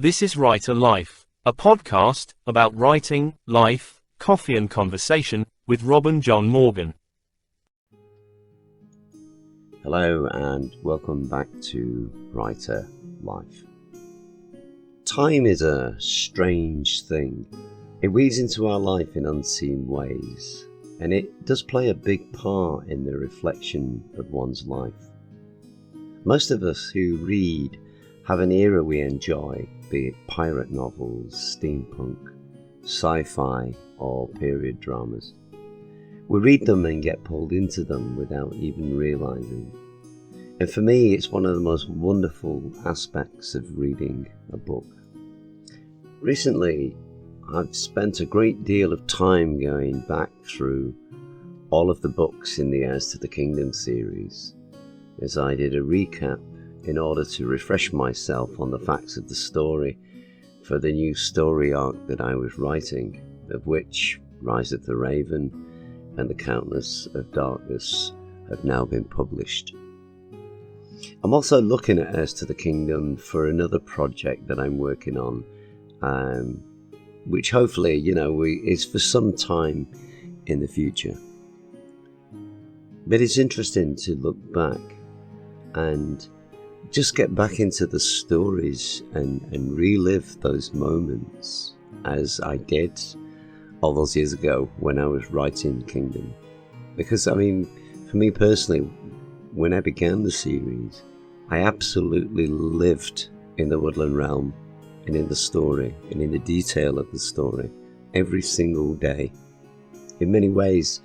This is Writer Life, a podcast about writing, life, coffee and conversation with Rob and John Morgan. Hello and welcome back to Writer Life. Time is a strange thing. It weaves into our life in unseen ways, and it does play a big part in the reflection of one's life. Most of us who read have an era we enjoy, be it pirate novels, steampunk, sci-fi, or period dramas. We read them and get pulled into them without even realizing. And for me, it's one of the most wonderful aspects of reading a book. Recently, I've spent a great deal of time going back through all of the books in the Heirs to the Kingdom series, as I did a recap in order to refresh myself on the facts of the story for the new story arc that I was writing, of which Rise of the Raven and The Countess of Darkness have now been published. I'm also looking at Heirs to the Kingdom for another project that I'm working on, which hopefully, is for some time in the future. But it's interesting to look back and just get back into the stories and relive those moments as I did all those years ago when I was writing Kingdom. Because, for me personally, when I began the series, I absolutely lived in the Woodland Realm and in the story and in the detail of the story every single day. In many ways,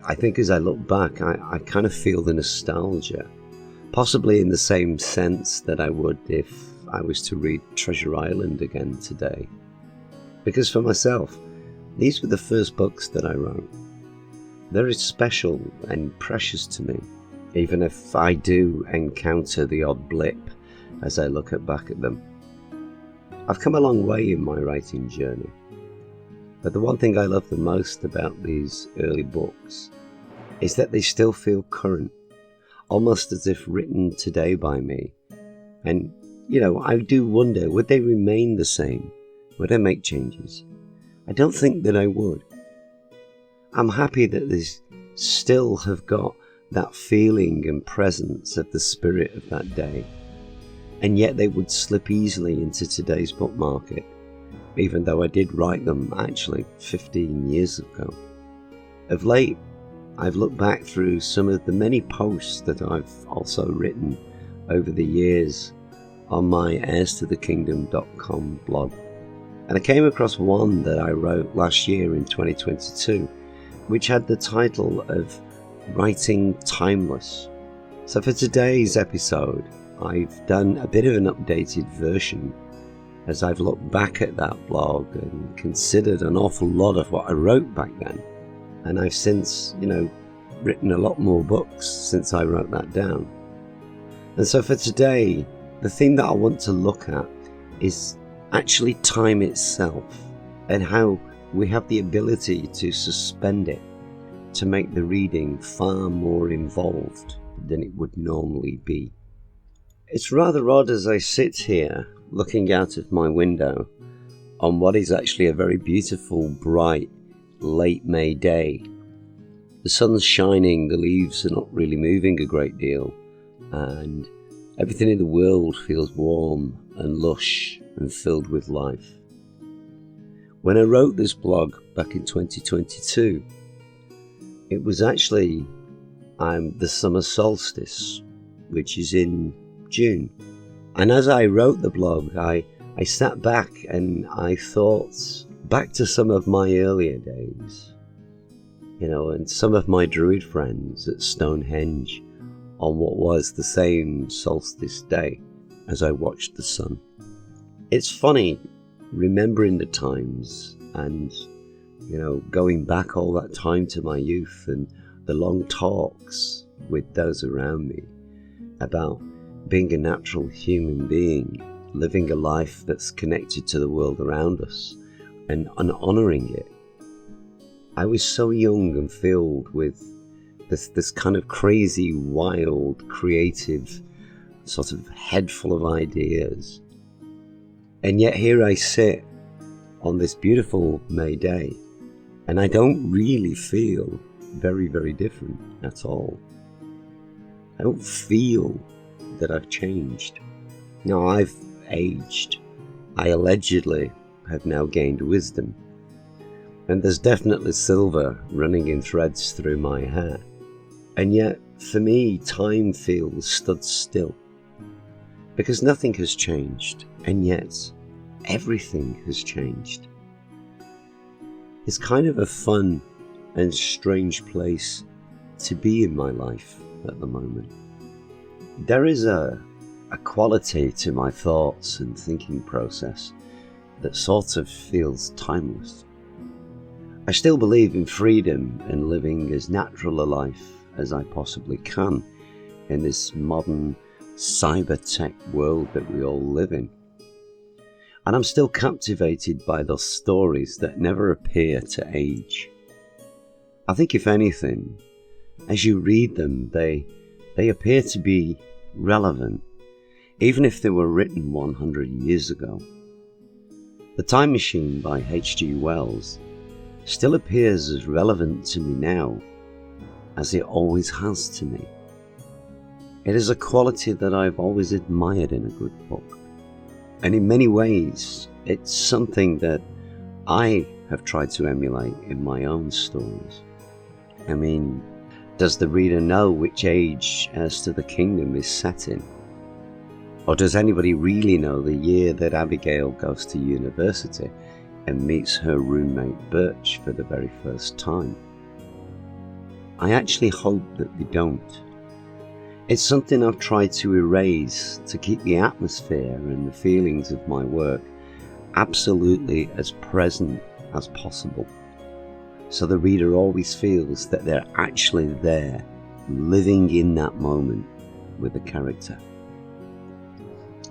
I think as I look back, I kind of feel the nostalgia, possibly in the same sense that I would if I was to read Treasure Island again today. Because for myself, these were the first books that I wrote. They're special and precious to me, even if I do encounter the odd blip as I look back at them. I've come a long way in my writing journey, but the one thing I love the most about these early books is that they still feel current, almost as if written today by me. And, I do wonder, would they remain the same? Would I make changes? I don't think that I would. I'm happy that they still have got that feeling and presence of the spirit of that day, and yet they would slip easily into today's book market, even though I did write them actually 15 years ago. Of late, I've looked back through some of the many posts that I've also written over the years on my heirstothekingdom.com blog, and I came across one that I wrote last year in 2022, which had the title of Writing Timeless. So for today's episode, I've done a bit of an updated version as I've looked back at that blog and considered an awful lot of what I wrote back then. And I've since, written a lot more books since I wrote that down. And so for today, the thing that I want to look at is actually time itself and how we have the ability to suspend it to make the reading far more involved than it would normally be. It's rather odd as I sit here looking out of my window on what is actually a very beautiful, bright, late May day. The sun's shining, the leaves are not really moving a great deal, and everything in the world feels warm and lush and filled with life. When I wrote this blog back in 2022, it was actually the summer solstice, which is in June. And as I wrote the blog, I sat back and I thought back to some of my earlier days, and some of my druid friends at Stonehenge on what was the same solstice day as I watched the sun. It's funny remembering the times and, going back all that time to my youth and the long talks with those around me about being a natural human being, living a life that's connected to the world around us and honouring it. I was so young and filled with this kind of crazy, wild, creative sort of head full of ideas. And yet here I sit on this beautiful May day, and I don't really feel very, very different at all. I don't feel that I've changed. No, I've aged. I allegedly have now gained wisdom. And there's definitely silver running in threads through my hair. And yet, for me, time feels stood still. Because nothing has changed, and yet everything has changed. It's kind of a fun and strange place to be in my life at the moment. There is a quality to my thoughts and thinking process that sort of feels timeless. I still believe in freedom and living as natural a life as I possibly can in this modern cyber-tech world that we all live in. And I'm still captivated by those stories that never appear to age. I think if anything, as you read them, they appear to be relevant, even if they were written 100 years ago. The Time Machine by H.G. Wells still appears as relevant to me now as it always has to me. It is a quality that I've always admired in a good book. And in many ways, it's something that I have tried to emulate in my own stories. I mean, does the reader know which age Heirs to the Kingdom is set in? Or does anybody really know the year that Abigail goes to university and meets her roommate Birch for the very first time? I actually hope that they don't. It's something I've tried to erase to keep the atmosphere and the feelings of my work absolutely as present as possible, so the reader always feels that they're actually there, living in that moment with the character.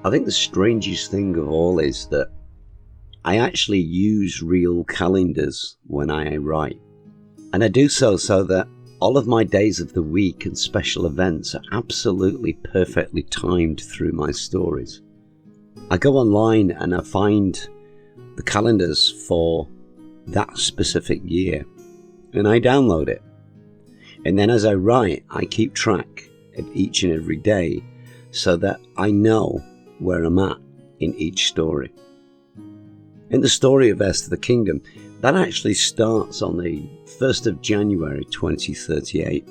I think the strangest thing of all is that I actually use real calendars when I write, and I do so that all of my days of the week and special events are absolutely perfectly timed through my stories. I go online and I find the calendars for that specific year, and I download it. And then as I write, I keep track of each and every day so that I know where I'm at in each story. In the story of Heirs to the Kingdom, that actually starts on the 1st of January 2038,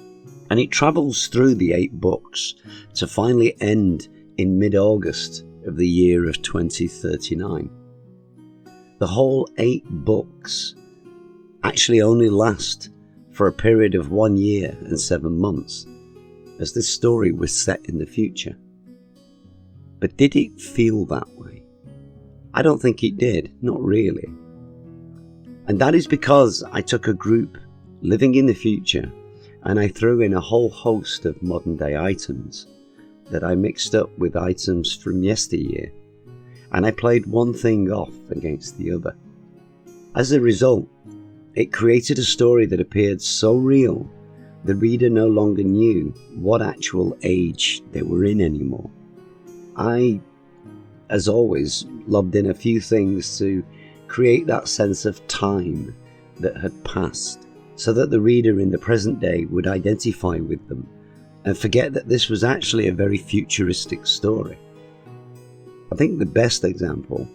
and it travels through the 8 books to finally end in mid-August of the year of 2039. The whole 8 books actually only last for a period of 1 year and 7 months, as this story was set in the future. But did it feel that way? I don't think it did, not really. And that is because I took a group living in the future and I threw in a whole host of modern day items that I mixed up with items from yesteryear, and I played one thing off against the other. As a result, it created a story that appeared so real the reader no longer knew what actual age they were in anymore. I, as always, lobbed in a few things to create that sense of time that had passed, so that the reader in the present day would identify with them and forget that this was actually a very futuristic story. I think the best example,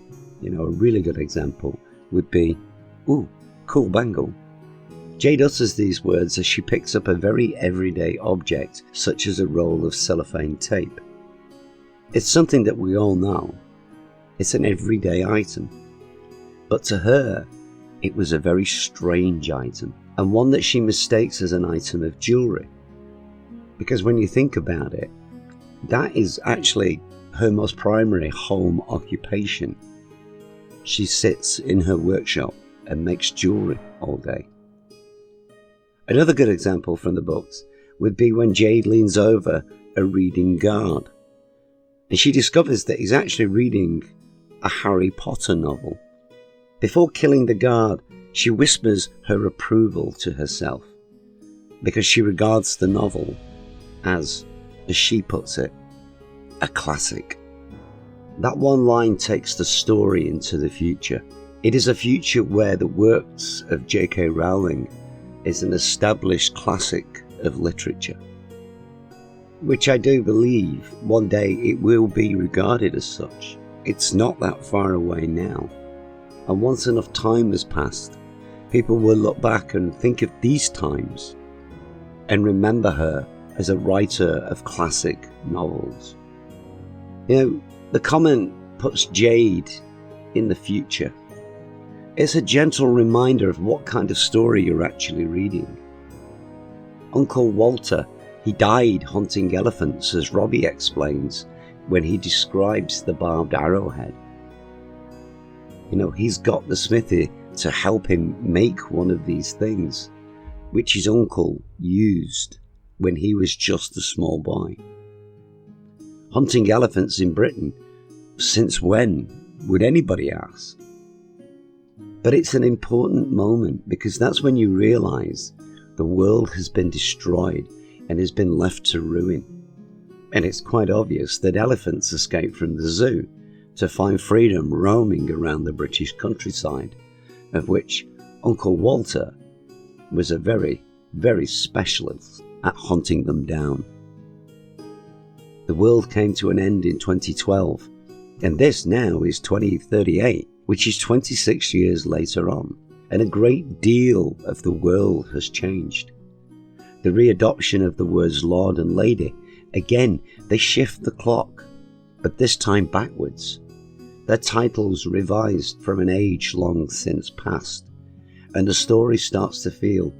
a really good example, would be, ooh, cool bangle. Jade utters these words as she picks up a very everyday object, such as a roll of cellophane tape. It's something that we all know. It's an everyday item. But to her, it was a very strange item, and one that she mistakes as an item of jewellery. Because when you think about it, that is actually her most primary home occupation. She sits in her workshop and makes jewellery all day. Another good example from the books would be when Jade leans over a reading guard, and she discovers that he's actually reading a Harry Potter novel. Before killing the guard, she whispers her approval to herself, because she regards the novel as she puts it, a classic. That one line takes the story into the future. It is a future where the works of J.K. Rowling is an established classic of literature, which I do believe one day it will be regarded as such. It's not that far away now, and once enough time has passed, people will look back and think of these times and remember her as a writer of classic novels. You know, the comment puts Jade in the future. It's a gentle reminder of what kind of story you're actually reading. Uncle Walter, he died hunting elephants, as Robbie explains when he describes the barbed arrowhead. You know, he's got the smithy to help him make one of these things, which his uncle used when he was just a small boy. Hunting elephants in Britain, since when, would anybody ask? But it's an important moment because that's when you realise the world has been destroyed and has been left to ruin. And it's quite obvious that elephants escaped from the zoo to find freedom roaming around the British countryside, of which Uncle Walter was a very, very specialist at hunting them down. The world came to an end in 2012, and this now is 2038, which is 26 years later on, and a great deal of the world has changed. The readoption of the words Lord and Lady, again, they shift the clock, but this time backwards. Their titles revised from an age long since past, and the story starts to feel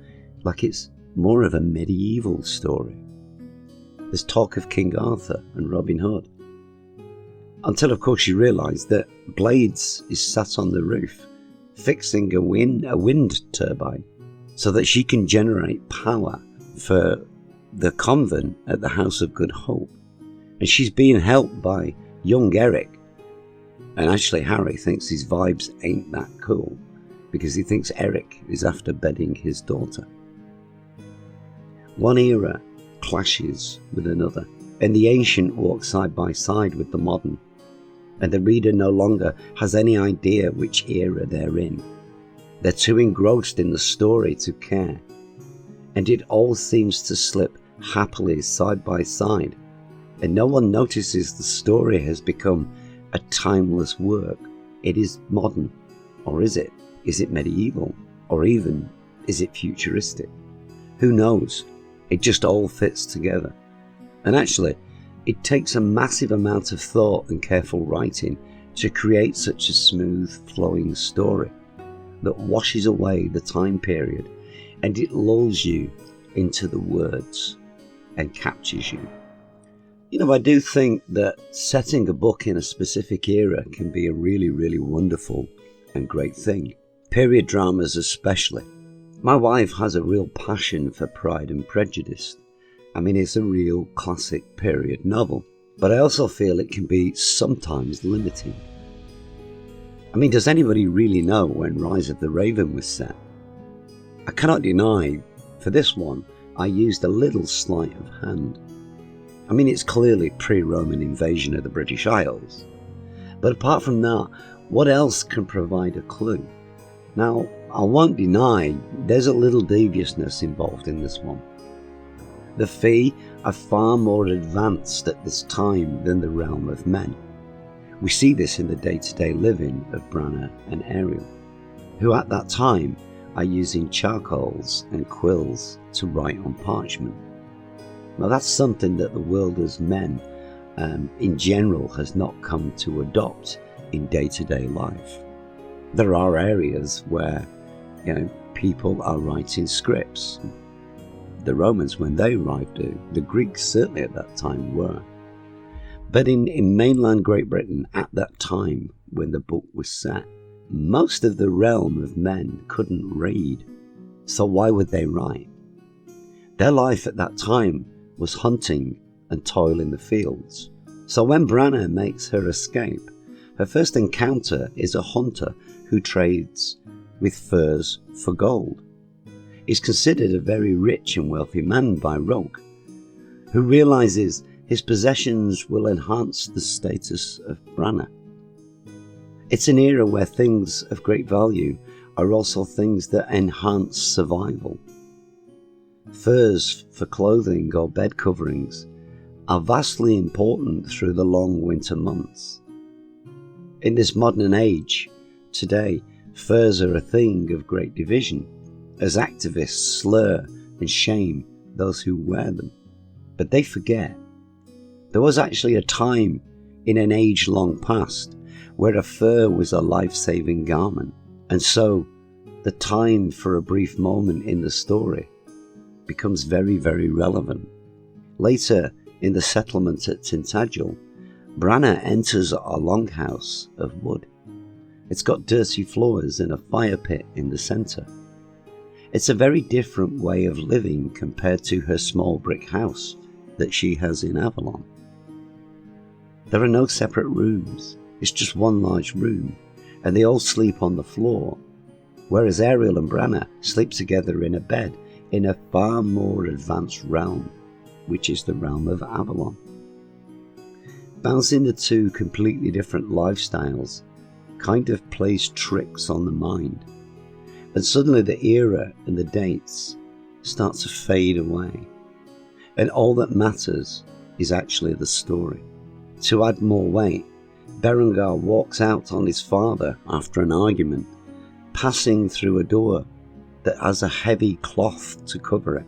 like it's more of a medieval story. There's talk of King Arthur and Robin Hood. Until of course you realise that Blades is sat on the roof, fixing a wind turbine, so that she can generate power for the convent at the House of Good Hope. And she's being helped by young Eric. And actually Harry thinks his vibes ain't that cool, because he thinks Eric is after bedding his daughter. One era clashes with another, and the ancient walks side by side with the modern, and the reader no longer has any idea which era they're in. They're too engrossed in the story to care, and it all seems to slip happily side by side, and no one notices the story has become a timeless work. It is modern, or is it? Is it medieval? Or even, is it futuristic? Who knows? It just all fits together. And actually, it takes a massive amount of thought and careful writing to create such a smooth, flowing story that washes away the time period, and it lulls you into the words and captures you. You know, I do think that setting a book in a specific era can be a really, really wonderful and great thing. Period dramas especially. My wife has a real passion for Pride and Prejudice. I mean, it's a real classic period novel, but I also feel it can be sometimes limiting. I mean, does anybody really know when Rise of the Raven was set? I cannot deny, for this one, I used a little sleight of hand. I mean, it's clearly pre-Roman invasion of the British Isles. But apart from that, what else can provide a clue? Now, I won't deny there's a little deviousness involved in this one. The Fae are far more advanced at this time than the realm of men. We see this in the day-to-day living of Branagh and Ariel, who at that time are using charcoals and quills to write on parchment. Now that's something that the world as men in general has not come to adopt in day-to-day life. There are areas where, you know, people are writing scripts. The Romans, when they arrived, do. The Greeks certainly at that time were. But in mainland Great Britain at that time, when the book was set, most of the realm of men couldn't read. So why would they write? Their life at that time was hunting and toil in the fields. So when Branagh makes her escape, her first encounter is a hunter who trades with furs for gold. He's considered a very rich and wealthy man by Rogue, who realises his possessions will enhance the status of Branagh. It's an era where things of great value are also things that enhance survival. Furs for clothing or bed coverings are vastly important through the long winter months. In this modern age, today, furs are a thing of great division, as activists slur and shame those who wear them. But they forget. There was actually a time in an age long past where a fur was a life-saving garment, and so the time for a brief moment in the story becomes very, very relevant. Later in the settlement at Tintagel, Branagh enters a longhouse of wood. It's got dirty floors and a fire pit in the centre. It's a very different way of living compared to her small brick house that she has in Avalon. There are no separate rooms, it's just one large room, and they all sleep on the floor, whereas Ariel and Branagh sleep together in a bed in a far more advanced realm, which is the realm of Avalon. Bouncing the two completely different lifestyles kind of plays tricks on the mind, and suddenly the era and the dates start to fade away, and all that matters is actually the story. To add more weight, Berengar walks out on his father after an argument, passing through a door that has a heavy cloth to cover it.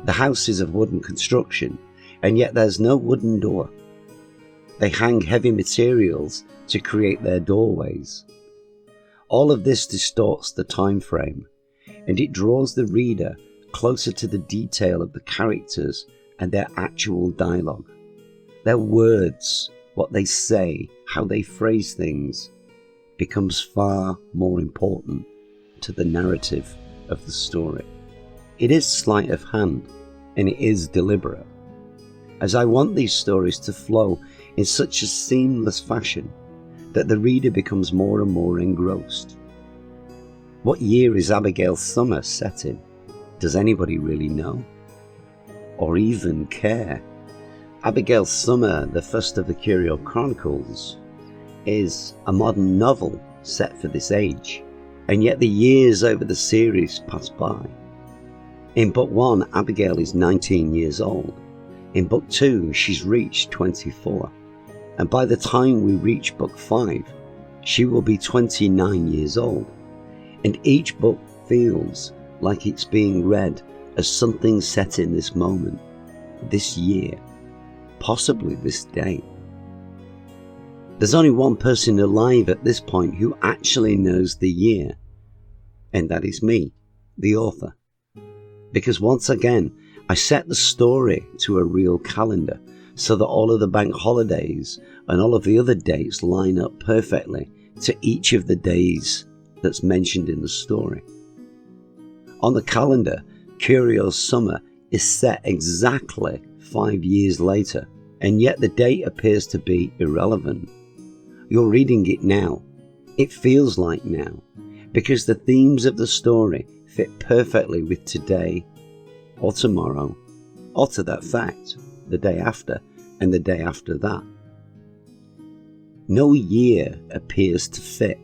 The house is of wooden construction, and yet there's no wooden door. They hang heavy materials to create their doorways. All of this distorts the time frame, and it draws the reader closer to the detail of the characters and their actual dialogue. Their words, what they say, how they phrase things, becomes far more important to the narrative of the story. It is sleight of hand, and it is deliberate, as I want these stories to flow in such a seamless fashion that the reader becomes more and more engrossed. What year is Abigail's summer set in? Does anybody really know? Or even care? Abigail's Summer, the first of the Curio Chronicles, is a modern novel set for this age, and yet the years over the series pass by. In book 1, Abigail is 19 years old. In book 2, she's reached 24. And by the time we reach book 5, she will be 29 years old. And each book feels like it's being read as something set in this moment, this year, possibly this day. There's only one person alive at this point who actually knows the year, and that is me, the author. Because once again, I set the story to a real calendar so that all of the bank holidays and all of the other dates line up perfectly to each of the days that's mentioned in the story. On the calendar, Curio's summer is set exactly 5 years later, and yet the date appears to be irrelevant. You're reading it now. It feels like now, because the themes of the story fit perfectly with today, or tomorrow, or to that fact, the day after, and the day after that. No year appears to fit,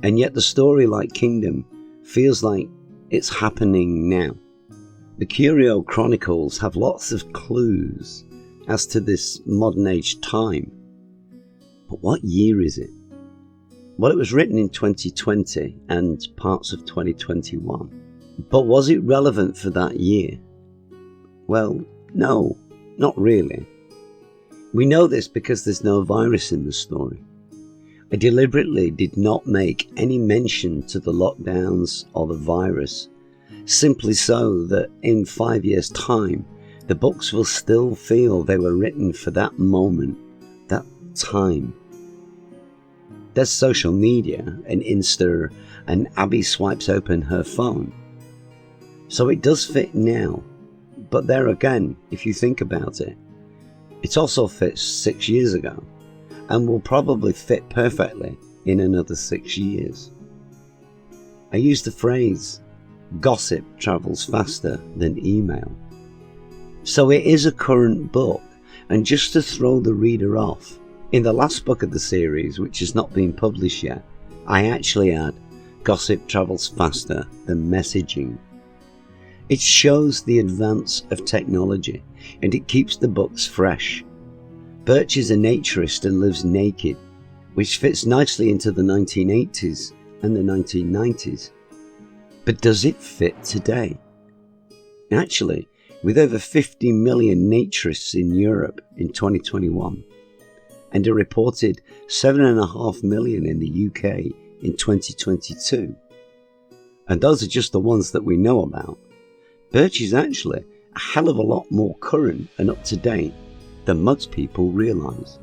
and yet the story, like Kingdom, feels like it's happening now. The Curio Chronicles have lots of clues as to this modern age time. But what year is it? Well, it was written in 2020 and parts of 2021. But was it relevant for that year? Well, no, not really. We know this because there's no virus in the story. I deliberately did not make any mention to the lockdowns or the virus, simply so that in 5 years' time, the books will still feel they were written for that moment, that time. There's social media and Insta, and Abby swipes open her phone. So it does fit now, but there again, if you think about it, it also fits 6 years ago, and will probably fit perfectly in another 6 years. I use the phrase, gossip travels faster than email. So it is a current book, and just to throw the reader off, in the last book of the series, which has not been published yet, I actually add gossip travels faster than messaging. It shows the advance of technology, and it keeps the books fresh. Birch is a naturist and lives naked, which fits nicely into the 1980s and the 1990s. But does it fit today? Actually, with over 50 million naturists in Europe in 2021, and a reported 7.5 million in the UK in 2022, and those are just the ones that we know about, Birch is actually a hell of a lot more current and up to date than most people realise.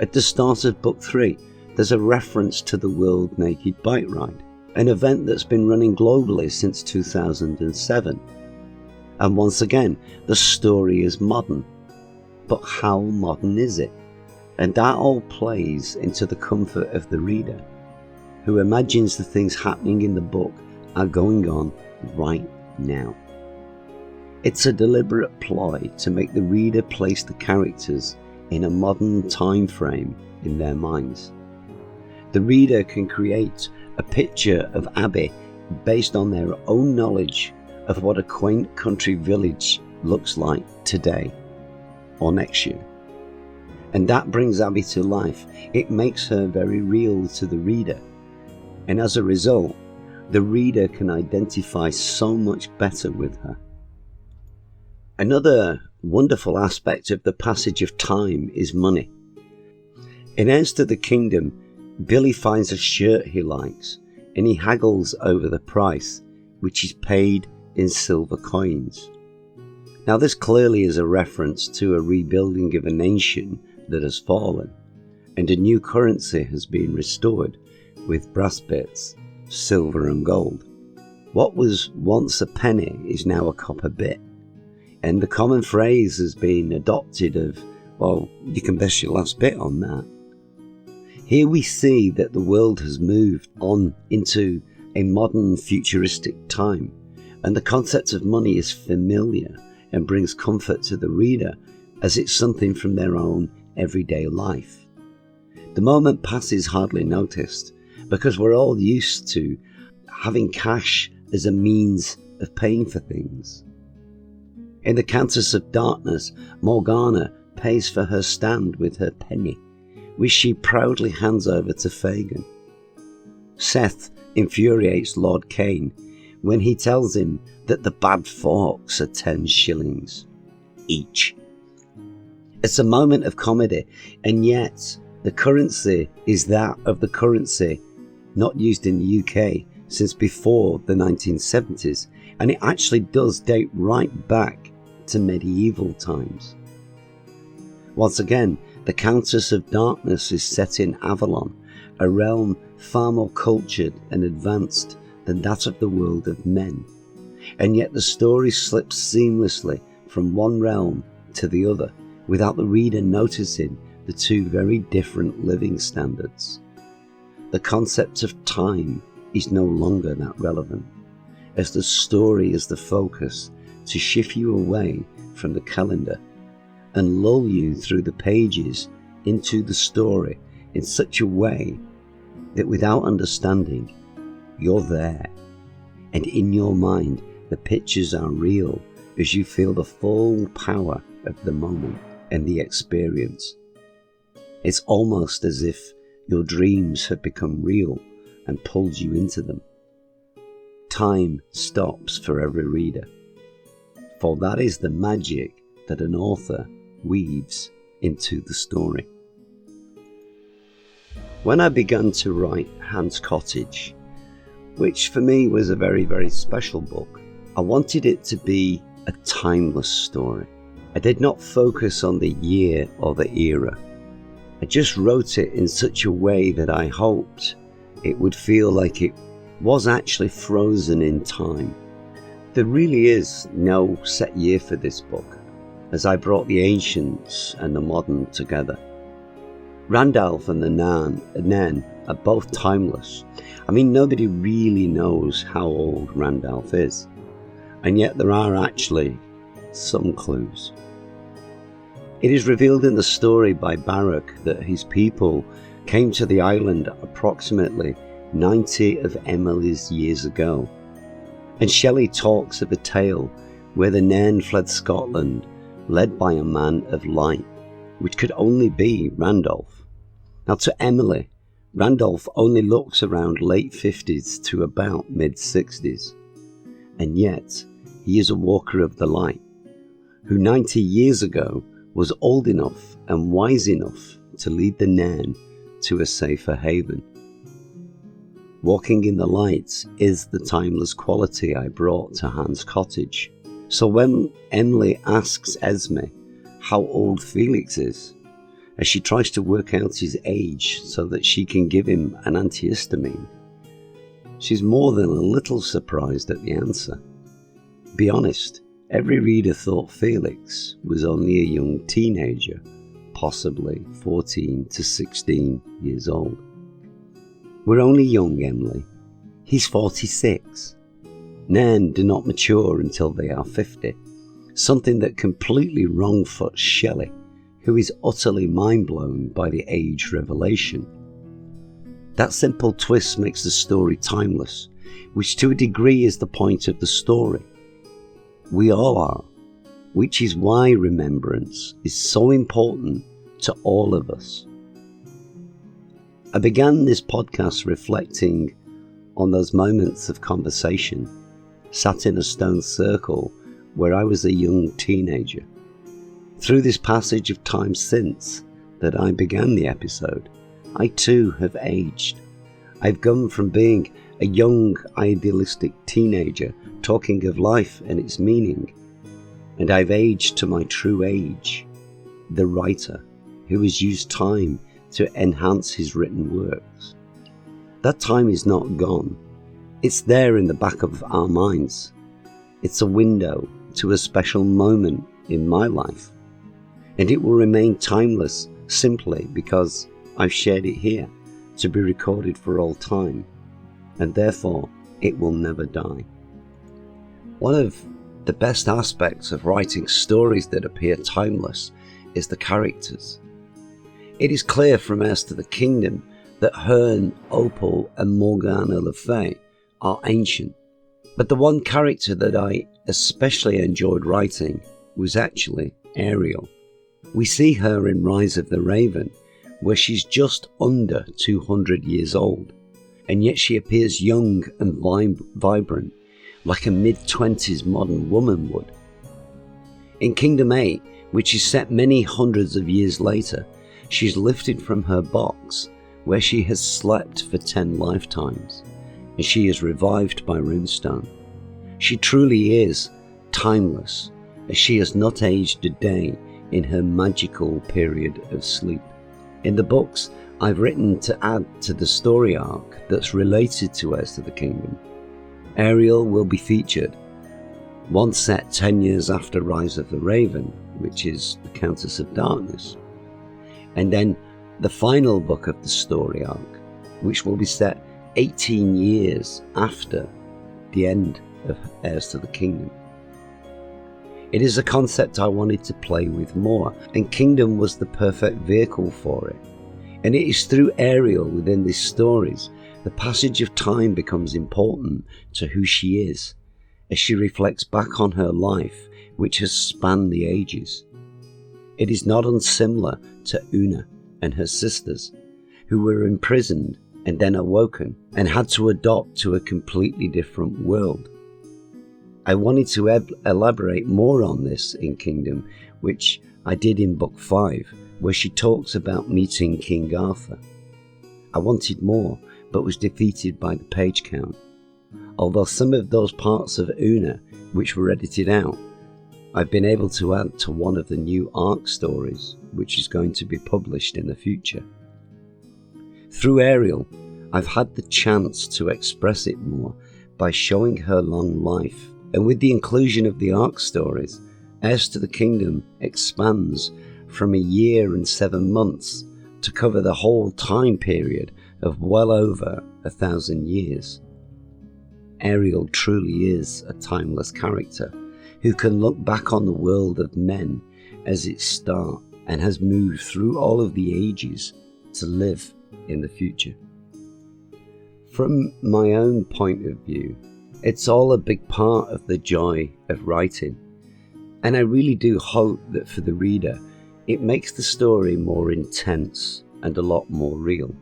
At the start of book 3, there's a reference to the World Naked Bike Ride, an event that's been running globally since 2007. And once again, the story is modern. But how modern is it? And that all plays into the comfort of the reader, who imagines the things happening in the book are going on right now. It's a deliberate ploy to make the reader place the characters in a modern time frame in their minds. The reader can create a picture of Abby based on their own knowledge of what a quaint country village looks like today or next year. And that brings Abby to life. It makes her very real to the reader. And as a result, the reader can identify so much better with her. Another wonderful aspect of the passage of time is money. In Heirs to the Kingdom, Billy finds a shirt he likes, and he haggles over the price, which is paid in silver coins. Now this clearly is a reference to a rebuilding of a nation that has fallen, and a new currency has been restored with brass bits, silver and gold. What was once a penny is now a copper bit, and the common phrase has been adopted of, well, you can best your last bit on that. Here we see that the world has moved on into a modern futuristic time, and the concept of money is familiar and brings comfort to the reader as it's something from their own everyday life. The moment passes hardly noticed because we're all used to having cash as a means of paying for things. In the Countess of Darkness, Morgana pays for her stand with her penny, which she proudly hands over to Fagin. Seth infuriates Lord Cain when he tells him that the bad forks are 10 shillings each. It's a moment of comedy, and yet the currency is that of the currency not used in the UK since before the 1970s, and it actually does date right back to medieval times. Once again, the Countess of Darkness is set in Avalon, a realm far more cultured and advanced than that of the world of men, and yet the story slips seamlessly from one realm to the other without the reader noticing the two very different living standards. The concept of time is no longer that relevant, as the story is the focus to shift you away from the calendar and lull you through the pages into the story in such a way that without understanding, you're there, and in your mind the pictures are real as you feel the full power of the moment and the experience. It's almost as if your dreams have become real and pulled you into them. Time stops for every reader, for that is the magic that an author weaves into the story. When I began to write Hans Cottage, which for me was a very, very special book, I wanted it to be a timeless story. I did not focus on the year or the era. I just wrote it in such a way that I hoped it would feel like it was actually frozen in time. There really is no set year for this book, as I brought the ancients and the modern together. Randolph and the Nen are both timeless. I mean, nobody really knows how old Randolph is, and yet there are actually some clues. It is revealed in the story by Baruch that his people came to the island approximately 90 of Emily's years ago, and Shelley talks of a tale where the Nairn fled Scotland led by a man of light, which could only be Randolph. Now to Emily, Randolph only looks around late 50s to about mid 60s, and yet he is a walker of the light, who 90 years ago was old enough and wise enough to lead the Nairn to a safer haven. Walking in the light is the timeless quality I brought to Hans' cottage. So when Emily asks Esme how old Felix is, as she tries to work out his age so that she can give him an antihistamine, she's more than a little surprised at the answer. Be honest, every reader thought Felix was only a young teenager, possibly 14 to 16 years old. We're only young, Emily. He's 46. Nairn do not mature until they are 50, something that completely wrong-foots Shelley, who is utterly mind-blown by the age revelation. That simple twist makes the story timeless, which to a degree is the point of the story. We all are, which is why remembrance is so important to all of us. I began this podcast reflecting on those moments of conversation, sat in a stone circle where I was a young teenager. Through this passage of time since that I began the episode, I too have aged. I've gone from being a young, idealistic teenager talking of life and its meaning, and I've aged to my true age, the writer who has used time to enhance his written works. That time is not gone. It's there in the back of our minds. It's a window to a special moment in my life, and it will remain timeless simply because I've shared it here to be recorded for all time, and therefore it will never die. One of the best aspects of writing stories that appear timeless is the characters. It is clear from Heirs to the Kingdom that Herne, Opal and Morgana Le Fay are ancient, but the one character that I especially enjoyed writing was actually Ariel. We see her in Rise of the Raven, where she's just under 200 years old, and yet she appears young and vibrant, like a mid-20s modern woman would. In Kingdom 8, which is set many hundreds of years later, she's lifted from her box, where she has slept for 10 lifetimes, and she is revived by Runestone. She truly is timeless, as she has not aged a day in her magical period of sleep. In the books I've written to add to the story arc that's related to Heirs to the Kingdom, Ariel will be featured, one set 10 years after Rise of the Raven, which is the Countess of Darkness, and then the final book of the story arc, which will be set 18 years after the end of Heirs to the Kingdom. It is a concept I wanted to play with more, and Kingdom was the perfect vehicle for it. And it is through Ariel within these stories the passage of time becomes important to who she is, as she reflects back on her life, which has spanned the ages. It is not unsimilar to Una and her sisters, who were imprisoned and then awoken and had to adopt to a completely different world. I wanted to elaborate more on this in Kingdom, which I did in Book 5, where she talks about meeting King Arthur. I wanted more, but was defeated by the page count. Although some of those parts of Una, which were edited out, I've been able to add to one of the new arc stories, which is going to be published in the future. Through Ariel, I've had the chance to express it more by showing her long life, and with the inclusion of the arc stories, Heirs to the Kingdom expands from a year and 7 months to cover the whole time period of well over 1,000 years. Ariel truly is a timeless character, who can look back on the world of men as its start and has moved through all of the ages to live in the future. From my own point of view, it's all a big part of the joy of writing, and I really do hope that for the reader it makes the story more intense and a lot more real.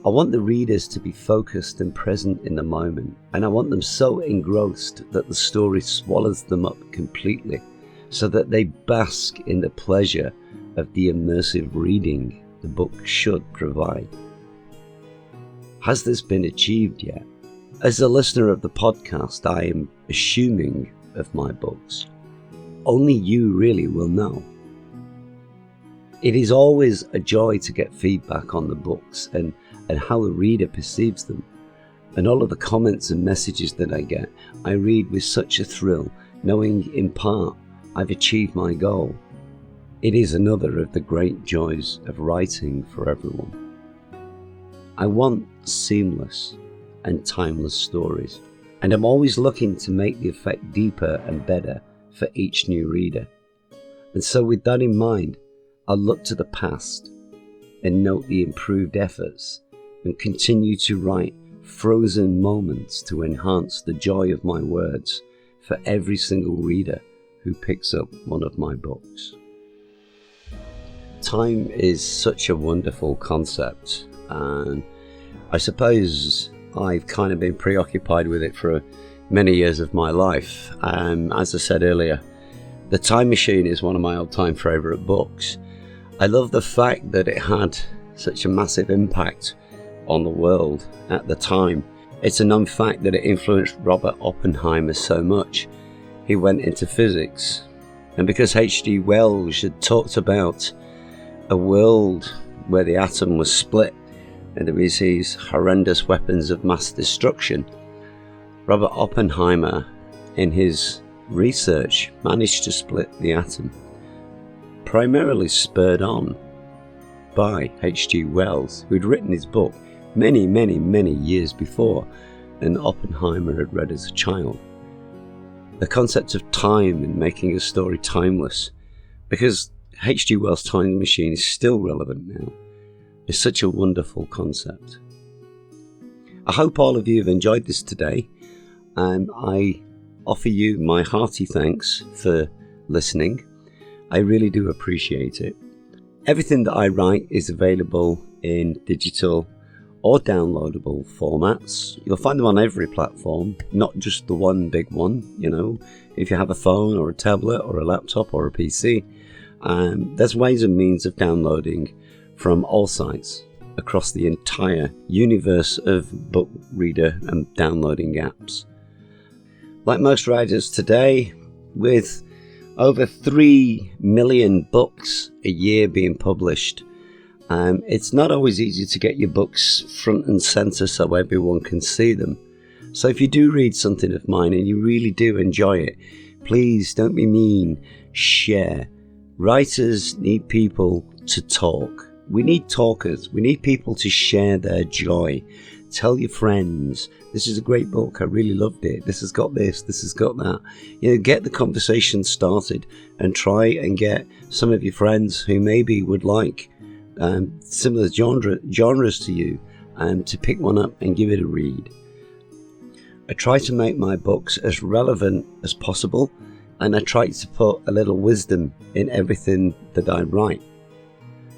I want the readers to be focused and present in the moment, and I want them so engrossed that the story swallows them up completely, so that they bask in the pleasure of the immersive reading the book should provide. Has this been achieved yet? As a listener of the podcast, I am assuming of my books. Only you really will know. It is always a joy to get feedback on the books and how the reader perceives them. And all of the comments and messages that I get, I read with such a thrill, knowing in part I've achieved my goal. It is another of the great joys of writing for everyone. I want seamless and timeless stories, and I'm always looking to make the effect deeper and better for each new reader. And so with that in mind, I'll look to the past and note the improved efforts and continue to write frozen moments to enhance the joy of my words for every single reader who picks up one of my books. Time is such a wonderful concept, and I suppose I've kind of been preoccupied with it for many years of my life. As I said earlier, The Time Machine is one of my all-time favourite books. I love the fact that it had such a massive impact on the world at the time. It's a known fact that it influenced Robert Oppenheimer so much. He went into physics, and because H.G. Wells had talked about a world where the atom was split and there was these horrendous weapons of mass destruction, Robert Oppenheimer, in his research, managed to split the atom, primarily spurred on by H.G. Wells, who'd written his book many, many, many years before, and Oppenheimer had read as a child. The concept of time and making a story timeless, because H.G. Wells' Time Machine is still relevant now, is such a wonderful concept. I hope all of you have enjoyed this today, and I offer you my hearty thanks for listening. I really do appreciate it. Everything that I write is available in digital or downloadable formats. You'll find them on every platform, not just the one big one. If you have a phone or a tablet or a laptop or a PC, there's ways and means of downloading from all sites across the entire universe of book reader and downloading apps. Like most writers today, with over 3 million books a year being published, it's not always easy to get your books front and center so everyone can see them. So if you do read something of mine and you really do enjoy it, please don't be mean, share. Writers need people to talk. We need talkers. We need people to share their joy. Tell your friends, this is a great book, I really loved it, this has got this has got that. Get the conversation started and try and get some of your friends who maybe would like similar genres to you to pick one up and give it a read. I try to make my books as relevant as possible, and I try to put a little wisdom in everything that I write.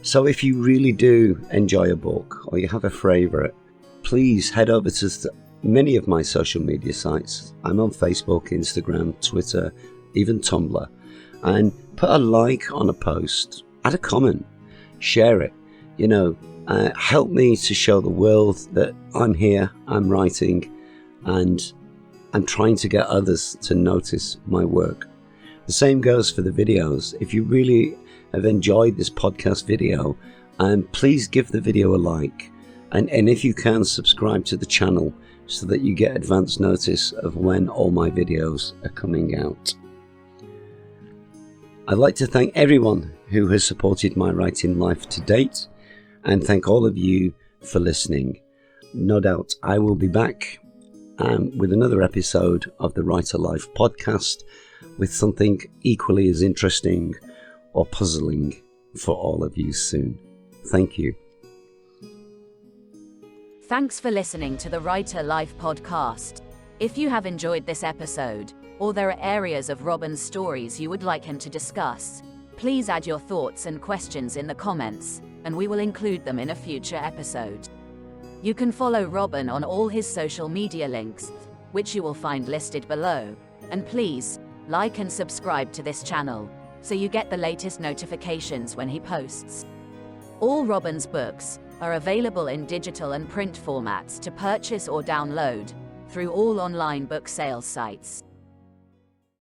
So if you really do enjoy a book or you have a favourite, please head over to many of my social media sites. I'm on Facebook, Instagram, Twitter, even Tumblr, and put a like on a post, add a comment, share it. Help me to show the world that I'm here, I'm writing, and I'm trying to get others to notice my work. The same goes for the videos. If you really have enjoyed this podcast video, please give the video a like. And if you can, subscribe to the channel so that you get advance notice of when all my videos are coming out. I'd like to thank everyone who has supported my writing life to date, and thank all of you for listening. No doubt I will be back with another episode of the Writer Life podcast, with something equally as interesting or puzzling for all of you soon. Thank you. Thanks for listening to the Writer Life podcast. If you have enjoyed this episode, or there are areas of Robin's stories you would like him to discuss, please add your thoughts and questions in the comments, and we will include them in a future episode. You can follow Robin on all his social media links, which you will find listed below, and please, like and subscribe to this channel, so you get the latest notifications when he posts. All Robin's books are available in digital and print formats to purchase or download through all online book sales sites.